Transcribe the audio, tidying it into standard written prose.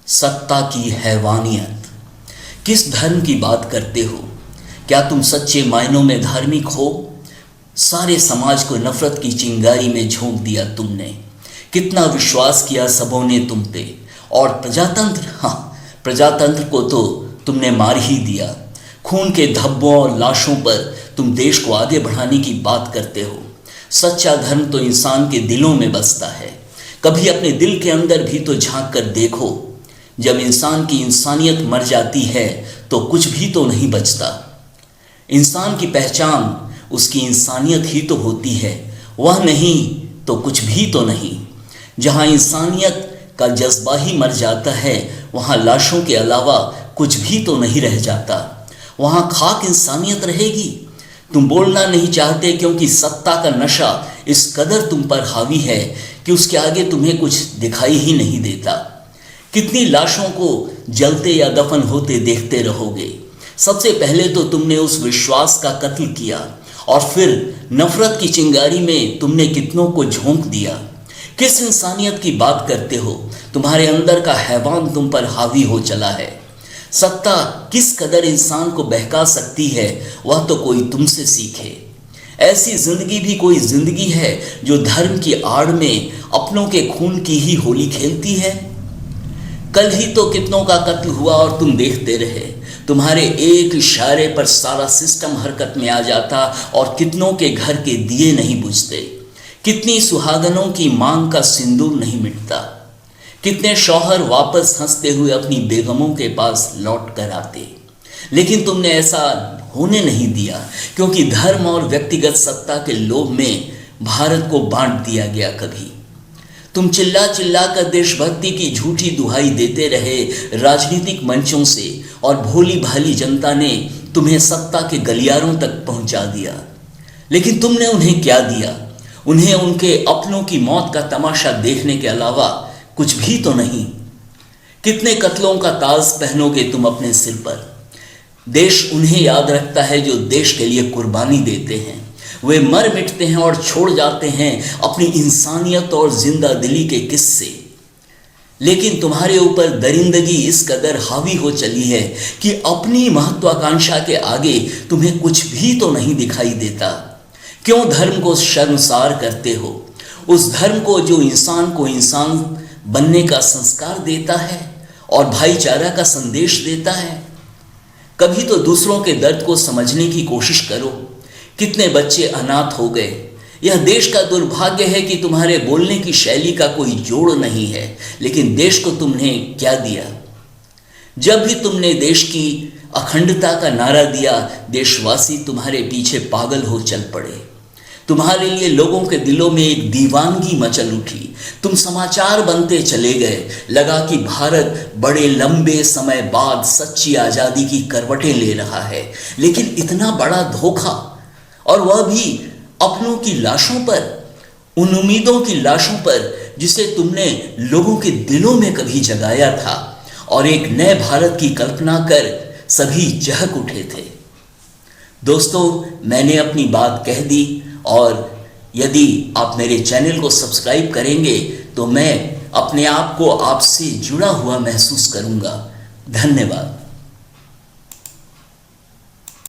सत्ता की हैवानियत। किस धर्म की बात करते हो? क्या तुम सच्चे मायनों में धार्मिक हो? सारे समाज को नफरत की चिंगारी में झोंक दिया तुमने। कितना विश्वास किया सबों ने तुम पे। और प्रजातंत्र को तो तुमने मार ही दिया। खून के धब्बों और लाशों पर तुम देश को आगे बढ़ाने की बात करते हो। सच्चा धर्म तो इंसान के दिलों में बसता है। कभी अपने दिल के अंदर भी तो झांक कर देखो। जब इंसान की इंसानियत मर जाती है तो कुछ भी तो नहीं बचता। इंसान की पहचान उसकी इंसानियत ही तो होती है, वह नहीं तो कुछ भी तो नहीं। जहाँ इंसानियत का जज्बा ही मर जाता है वहाँ लाशों के अलावा कुछ भी तो नहीं रह जाता। वहाँ खाक इंसानियत रहेगी। तुम बोलना नहीं चाहते क्योंकि सत्ता का नशा इस कदर तुम पर हावी है कि उसके आगे तुम्हें कुछ दिखाई ही नहीं देता। कितनी लाशों को जलते या दफन होते देखते रहोगे। सबसे पहले तो तुमने उस विश्वास का कत्ल किया और फिर नफरत की चिंगारी में तुमने कितनों को झोंक दिया। किस इंसानियत की बात करते हो? तुम्हारे अंदर का हैवान तुम पर हावी हो चला है। सत्ता किस कदर इंसान को बहका सकती है वह तो कोई तुमसे सीखे। ऐसी जिंदगी भी कोई जिंदगी है जो धर्म की आड़ में अपनों के खून की ही होली खेलती है? कल ही तो कितनों का कत्ल हुआ और तुम देखते रहे। तुम्हारे एक इशारे पर सारा सिस्टम हरकत में आ जाता और कितनों के घर के दिए नहीं बुझते। कितनी सुहागनों की मांग का सिंदूर नहीं मिटता। कितने शौहर वापस हंसते हुए अपनी बेगमों के पास लौट कर आते। लेकिन तुमने ऐसा होने नहीं दिया क्योंकि धर्म और व्यक्तिगत सत्ता के लोभ में भारत को बांट दिया गया। कभी तुम चिल्ला चिल्ला कर देशभक्ति की झूठी दुहाई देते रहे राजनीतिक मंचों से और भोली भाली जनता ने तुम्हें सत्ता के गलियारों तक पहुंचा दिया। लेकिन तुमने उन्हें क्या दिया? उन्हें उनके अपनों की मौत का तमाशा देखने के अलावा कुछ भी तो नहीं। कितने कत्लों का ताज पहनोगे तुम अपने सिर पर? देश उन्हें याद रखता है जो देश के लिए कुर्बानी देते हैं। वे मर मिटते हैं और छोड़ जाते हैं अपनी इंसानियत और जिंदा दिली के किस्से। लेकिन तुम्हारे ऊपर दरिंदगी इस कदर हावी हो चली है कि अपनी महत्वाकांक्षा के आगे तुम्हें कुछ भी तो नहीं दिखाई देता। क्यों धर्म को शर्मसार करते हो? उस धर्म को जो इंसान को इंसान बनने का संस्कार देता है और भाईचारा का संदेश देता है। कभी तो दूसरों के दर्द को समझने की कोशिश करो। कितने बच्चे अनाथ हो गए। यह देश का दुर्भाग्य है कि तुम्हारे बोलने की शैली का कोई जोड़ नहीं है। लेकिन देश को तुमने क्या दिया? जब भी तुमने देश की अखंडता का नारा दिया, देशवासी तुम्हारे पीछे पागल हो चल पड़े। तुम्हारे लिए लोगों के दिलों में एक दीवानगी मचल उठी। तुम समाचार बनते चले गए। लगा कि भारत बड़े लंबे समय बाद सच्ची आज़ादी की करवटें ले रहा है। लेकिन इतना बड़ा धोखा, और वह भी अपनों की लाशों पर, उन उम्मीदों की लाशों पर जिसे तुमने लोगों के दिलों में कभी जगाया था। और एक नए भारत की कल्पना कर सभी चहक उठे थे। दोस्तों, मैंने अपनी बात कह दी और यदि आप मेरे चैनल को सब्सक्राइब करेंगे तो मैं अपने आप को आपसे जुड़ा हुआ महसूस करूंगा। धन्यवाद।